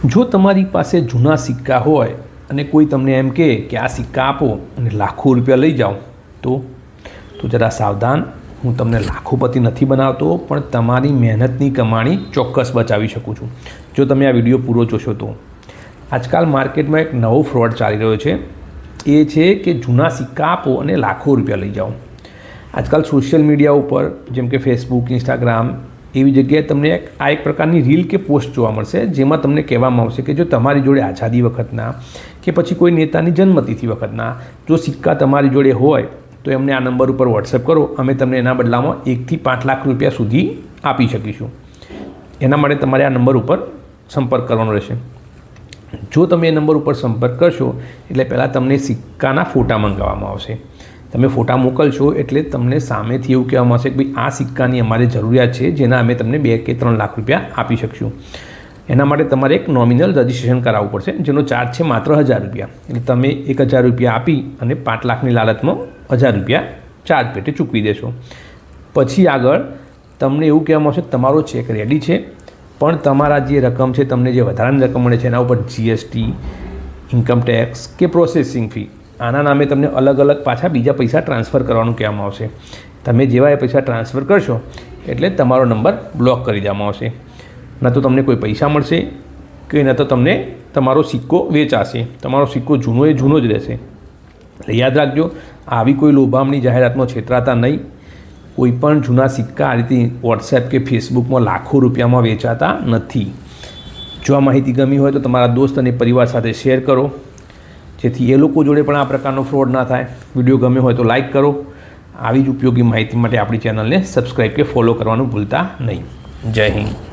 જો તમારી પાસે જૂના સિક્કા હોય અને કોઈ તમને એમ કહે કે આ સિક્કા આપો અને લાખો રૂપિયા લઈ જાઓ તો જરા સાવધાન. હું તમને લાખોપતિ નથી બનાવતો, પણ તમારી મહેનતની કમાણી ચોક્કસ બચાવી શકું છું જો તમે આ વિડીયો પૂરો જોશો તો. આજકાલ માર્કેટમાં એક નવો ફ્રોડ ચાલી રહ્યો છે, એ છે કે જૂના સિક્કા આપો અને લાખો રૂપિયા લઈ જાઓ. આજકાલ સોશિયલ મીડિયા ઉપર જેમ કે ફેસબુક, ઇન્સ્ટાગ્રામ એવી જગ્યાએ તમને એક પ્રકારની રીલ કે પોસ્ટ જોવા મળશે, જેમાં તમને કહેવામાં આવશે કે જો તમારી જોડે આઝાદી વખતના કે પછી કોઈ નેતાની જન્મતિથિ વખતના જો સિક્કા તમારી જોડે હોય તો એમને આ નંબર ઉપર વોટ્સએપ કરો, અમે તમને એના બદલામાં 1 થી 5 લાખ રૂપિયા સુધી આપી શકીશું. એના માટે તમારે આ નંબર ઉપર સંપર્ક કરવાનો રહેશે. જો તમે એ નંબર ઉપર સંપર્ક કરશો એટલે પહેલાં તમને સિક્કાના ફોટા મંગાવવામાં આવશે. તમે ફોટા મોકલશો એટલે તમને સામેથી એવું કહેવામાં આવશે કે ભાઈ આ સિક્કાની અમારે જરૂરિયાત છે, જેના અમે તમને 2 કે 3 લાખ રૂપિયા આપી શકશું. એના માટે તમારે એક નોમિનલ રજિસ્ટ્રેશન કરાવવું પડશે, જેનો ચાર્જ છે માત્ર 1000 રૂપિયા. એટલે તમે 1000 રૂપિયા આપી અને 5 લાખની લાલચમાં 1000 રૂપિયા ચાર્જ પેટે ચૂકવી દેશો. પછી આગળ તમને એવું કહેવામાં આવશે કે તમારો ચેક રેડી છે, પણ તમારા જે રકમ છે, તમને જે વધારાની રકમ મળે છે એના ઉપર GST, ઇન્કમટેક્સ કે પ્રોસેસિંગ ફી, આના નામે તમને અલગ અલગ પાછા બીજા પૈસા ટ્રાન્સફર કરવાનું કહેવામાં આવશે. તમે જેવા એ પૈસા ટ્રાન્સફર કરશો એટલે તમારો નંબર બ્લોક કરી દેવામાં આવશે. ન તો તમને કોઈ પૈસા મળશે કે ન તો તમને તમારો સિક્કો વેચાશે. તમારો સિક્કો જૂનો એ જૂનો જ રહેશે. એટલે યાદ રાખજો, આવી કોઈ લોભામણી જાહેરાતમાં છેતરાતા નહીં. કોઈ પણ જૂના સિક્કા આ રીતે વોટ્સએપ કે ફેસબુકમાં લાખો રૂપિયામાં વેચાતા નથી. જો આ માહિતી ગમી હોય તો તમારા દોસ્ત અને પરિવાર સાથે શેર કરો, જેથી એ લોકો જોડે પણ આ પ્રકારનો ફ્રોડ ના થાય. વિડીયો ગમ્યો હોય તો લાઇક કરો. આવી જ ઉપયોગી માહિતી માટે આપણી ચેનલને સબસ્ક્રાઈબ કે ફોલો કરવાનું ભૂલતા નહીં. જય હિન્દ.